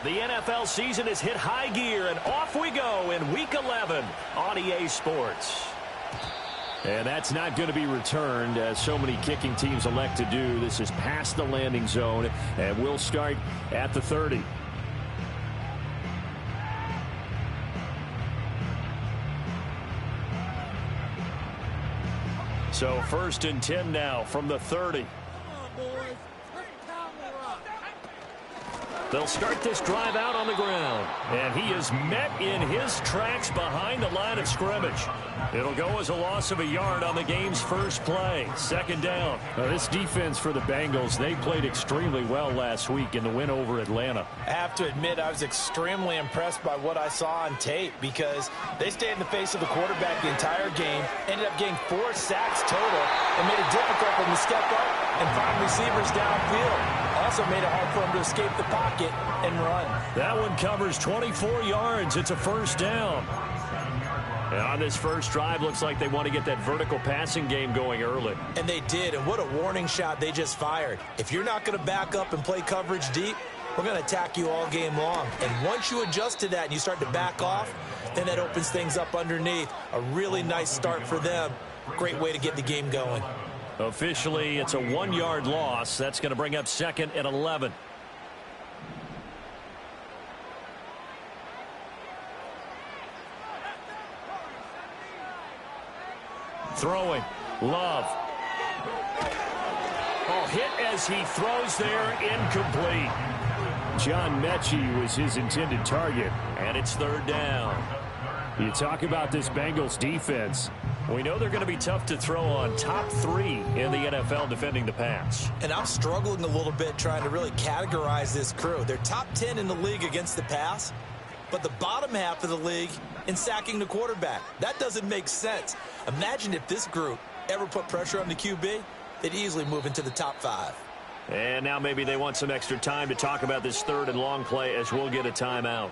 The NFL season has hit high gear, and off we go in Week 11 on EA Sports. And that's not going to be returned, as so many kicking teams elect to do. This is past the landing zone, and we'll start at the 30. So 1st and 10 now from the 30. They'll start this drive out on the ground. And he is met in his tracks behind the line of scrimmage. It'll go as a loss of a yard on the game's first play. 2nd down. Now, this defense for the Bengals, they played extremely well last week in the win over Atlanta. I have to admit, I was extremely impressed by what I saw on tape, because they stayed in the face of the quarterback the entire game, ended up getting 4 sacks total, and made it difficult for him to step up and find receivers downfield. Also made it hard for him to escape the pocket and run. That one covers 24 yards. It's a 1st down. And on this first drive, looks like they want to get that vertical passing game going early. And they did, and what a warning shot they just fired. If you're not going to back up and play coverage deep, we're going to attack you all game long. And once you adjust to that and you start to back off, then that opens things up underneath. A really nice start for them. Great way to get the game going. Officially, it's a 1-yard loss. That's going to bring up 2nd and 11. Throwing. Love. Oh, hit as he throws there. Incomplete. John Mechie was his intended target. And it's 3rd down. You talk about this Bengals defense. We know they're going to be tough to throw on. Top 3 in the NFL defending the pass. And I'm struggling a little bit trying to really categorize this crew. They're top 10 in the league against the pass, but the bottom half of the league in sacking the quarterback. That doesn't make sense. Imagine if this group ever put pressure on the QB, they'd easily move into the top 5. And now maybe they want some extra time to talk about this 3rd and long play, as we'll get a timeout.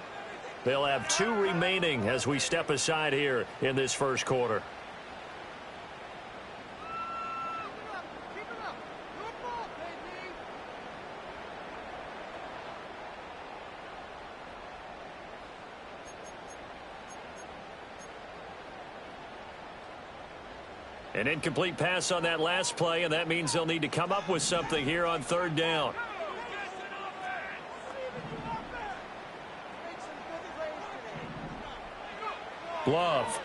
They'll have 2 remaining as we step aside here in this first quarter. An incomplete pass on that last play, and that means they'll need to come up with something here on 3rd down. Love.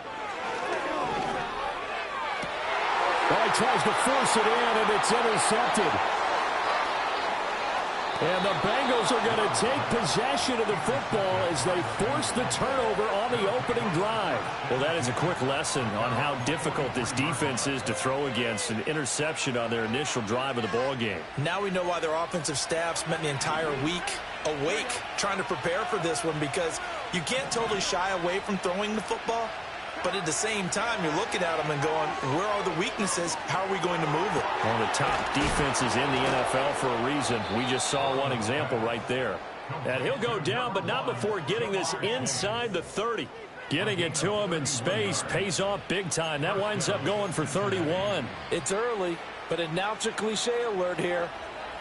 Well, he tries to force it in, and it's intercepted. And the Bengals are going to take possession of the football as they force the turnover on the opening drive. Well, that is a quick lesson on how difficult this defense is to throw against. An interception on their initial drive of the ball game. Now we know why their offensive staff spent the entire week awake trying to prepare for this one, because you can't totally shy away from throwing the football. But at the same time, you're looking at them and going, where are the weaknesses? How are we going to move it? One of the top defenses in the NFL for a reason. We just saw one example right there. And he'll go down, but not before getting this inside the 30. Getting it to him in space pays off big time. That winds up going for 31. It's early, but announcer cliche alert here.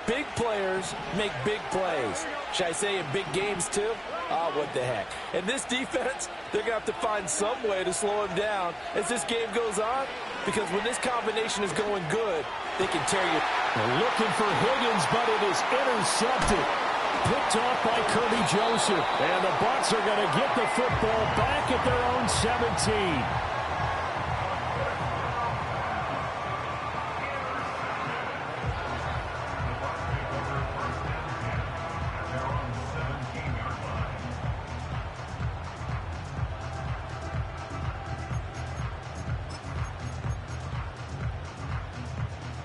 Big players make big plays. Should I say in big games too? Oh, what the heck. And this defense, they're going to have to find some way to slow him down as this game goes on, because when this combination is going good, they can tear you. They're looking for Higgins, but it is intercepted. Picked off by Kirby Joseph. And the Bucs are going to get the football back at their own 17.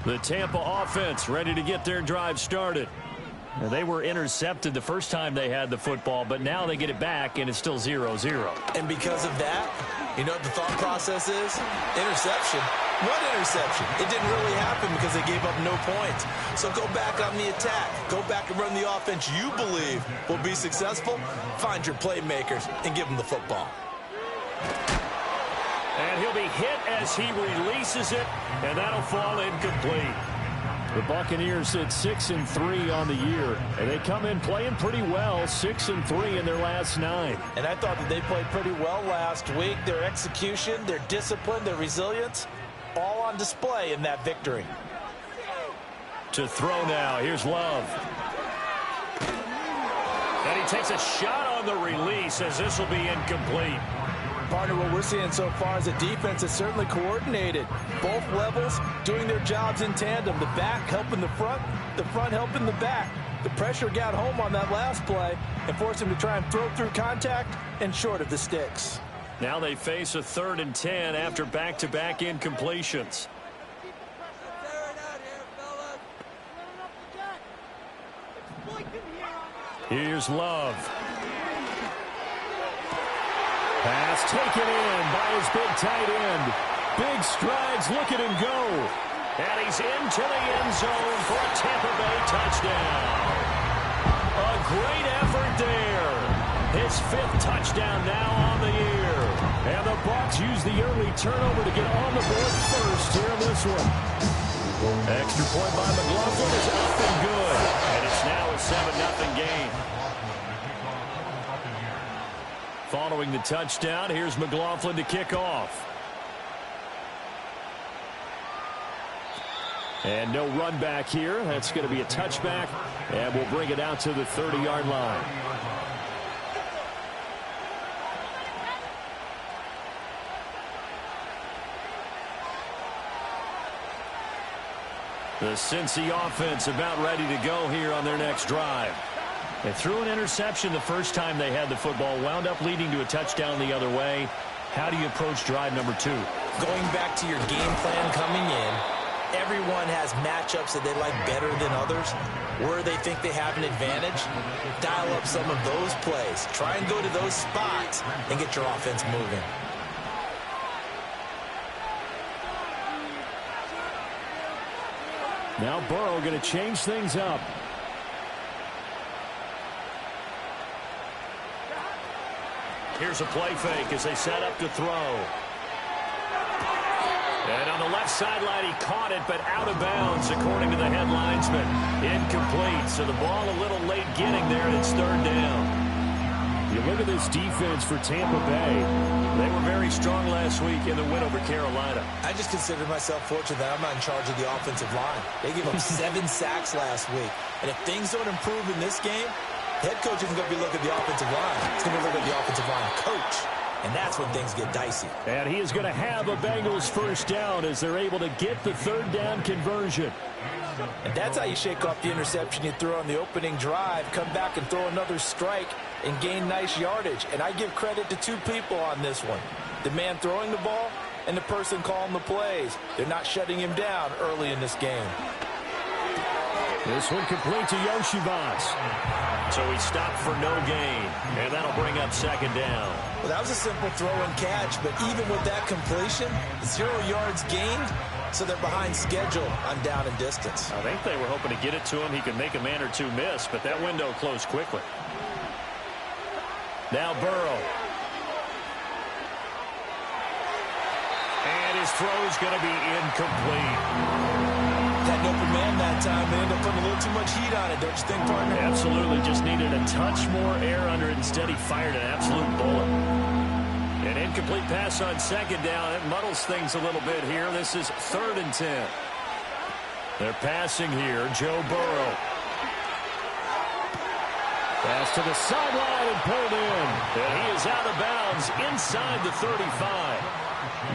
The Tampa offense ready to get their drive started. Now, they were intercepted the first time they had the football, but now they get it back, and it's still 0-0. And because of that, you know what the thought process is? Interception. What interception? It didn't really happen because they gave up no points. So go back on the attack. Go back and run the offense you believe will be successful. Find your playmakers and give them the football. And he'll be hit as he releases it, and that'll fall incomplete. The Buccaneers at 6-3 on the year, and they come in playing pretty well, 6-3 in their last 9. And I thought that they played pretty well last week. Their execution, their discipline, their resilience, all on display in that victory. To throw now, here's Love. And he takes a shot on the release as this will be incomplete. Partner, what we're seeing so far is a defense that's certainly coordinated. Both levels doing their jobs in tandem. The back helping the front helping the back. The pressure got home on that last play and forced him to try and throw through contact and short of the sticks. Now they face a 3rd and 10 after back-to-back incompletions. Here's Love. Pass taken in by his big tight end. Big strides, look at him go. And he's into the end zone for a Tampa Bay touchdown. A great effort there. His 5th touchdown now on the year. And the Bucs use the early turnover to get on the board first here in this one. Extra point by McLaughlin is up and good. And it's now a 7-0 game. Following the touchdown, here's McLaughlin to kick off. And no run back here. That's going to be a touchback, and we'll bring it out to the 30-yard line. The Cincy offense about ready to go here on their next drive. They threw an interception the first time they had the football, wound up leading to a touchdown the other way. How do you approach drive number 2? Going back to your game plan coming in, everyone has matchups that they like better than others. Where they think they have an advantage, dial up some of those plays. Try and go to those spots and get your offense moving. Now Burrow going to change things up. Here's a play fake as they set up to throw. And on the left sideline, he caught it, but out of bounds, according to the head linesman. Incomplete, so the ball a little late getting there, and it's 3rd down. You look at this defense for Tampa Bay. They were very strong last week in the win over Carolina. I just consider myself fortunate that I'm not in charge of the offensive line. They gave up 7 sacks last week. And if things don't improve in this game, head coach isn't going to be looking at the offensive line. He's going to look at the offensive line coach. And that's when things get dicey. And he is going to have a Bengals first down as they're able to get the 3rd down conversion. And that's how you shake off the interception you threw on the opening drive, come back and throw another strike and gain nice yardage. And I give credit to 2 people on this one. The man throwing the ball and the person calling the plays. They're not shutting him down early in this game. This one complete to Yoshivas. So he stopped for no gain, and that'll bring up 2nd down. Well, that was a simple throw and catch, but even with that completion, 0 yards gained, so they're behind schedule on down and distance. I think they were hoping to get it to him. He could make a man or 2 miss, but that window closed quickly. Now Burrow. And his throw is going to be incomplete. Had an open man that time. They ended up putting a little too much heat on it, don't you think, partner? Absolutely. Just needed a touch more air under it. Instead, he fired an absolute bullet. An incomplete pass on 2nd down. It muddles things a little bit here. This is 3rd and 10. They're passing here. Joe Burrow. Pass to the sideline and pulled in. And he is out of bounds inside the 35.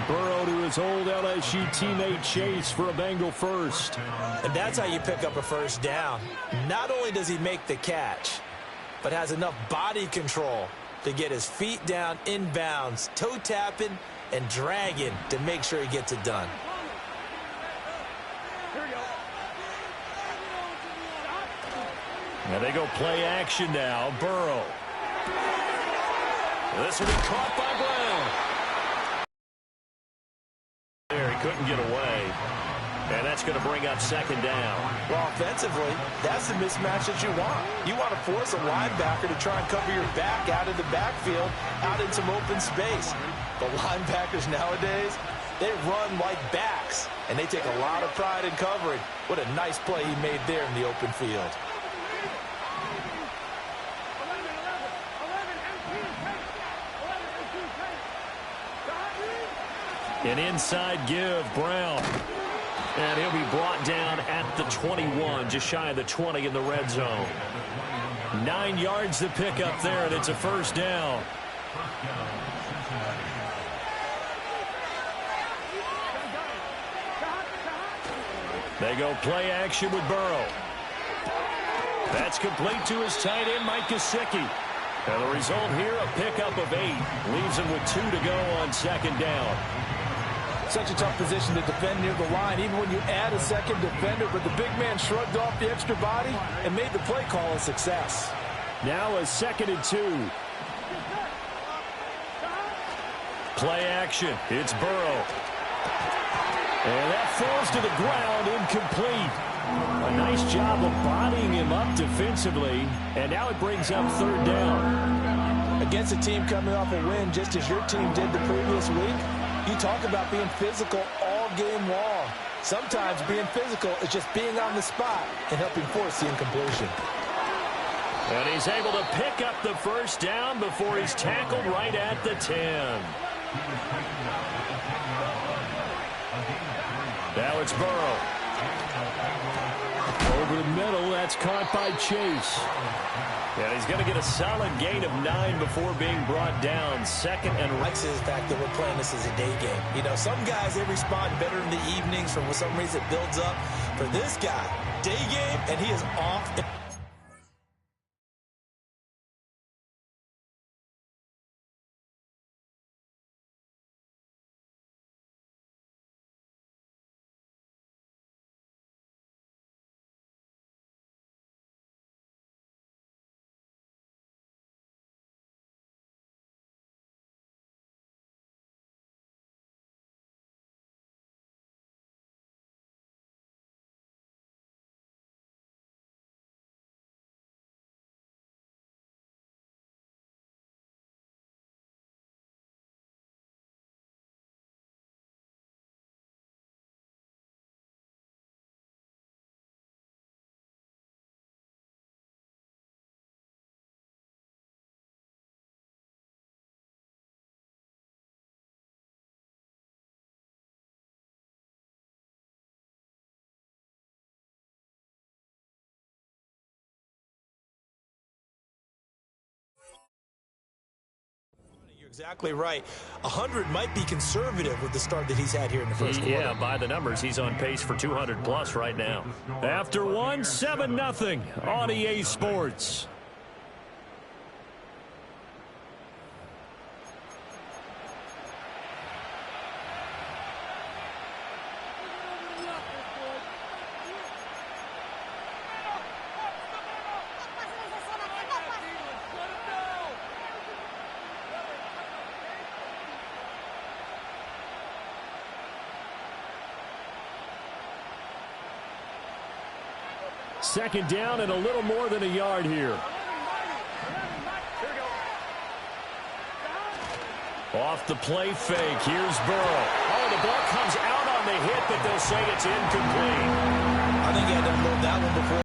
Burrow to his old LSU teammate Chase for a Bengal first. And that's how you pick up a first down. Not only does he make the catch, but has enough body control to get his feet down inbounds, toe tapping and dragging to make sure he gets it done. And they go play action now. Burrow. This will be caught by Brown. There, he couldn't get away. And that's going to bring up 2nd down. Well, offensively, that's the mismatch that you want. You want to force a linebacker to try and cover your back out of the backfield, out in some open space. But linebackers nowadays, They run like backs, and they take a lot of pride in covering. What a nice play he made there in the open field. An inside give, Brown. And he'll be brought down at the 21, just shy of the 20 in the red zone. 9 yards to pick up there, and it's a first down. They go play action with Burrow. That's complete to his tight end, Mike Gesicki. And the result here, a pickup of 8. Leaves him with 2 to go on second down. Such a tough position to defend near the line, even when you add a second defender. But the big man shrugged off the extra body and made the play call a success. Now a 2nd and 2. Play action. It's Burrow. And that falls to the ground, incomplete. A nice job of bodying him up defensively. And now it brings up 3rd down. Against a team coming off a win, just as your team did the previous week, you talk about being physical all game long. Sometimes being physical is just being on the spot and helping force the incompletion. And he's able to pick up the first down before he's tackled right at the 10. Now it's Burrow. Over the middle, that's caught by Chase. And he's going to get a solid gain of 9 before being brought down. 2nd and likes the fact that we're playing this as a day game. You know, some guys, they respond better in the evenings. For some reason, it builds up. For this guy, day game, and he is off. Exactly right. 100 might be conservative with the start that he's had here in the first quarter. Yeah, by the numbers, he's on pace for 200 plus right now. After 1, 7-0 on EA Sports. Second down and a little more than a yard here. Off the play fake. Here's Burrow. Oh, the ball comes out on the hit, but they'll say it's incomplete.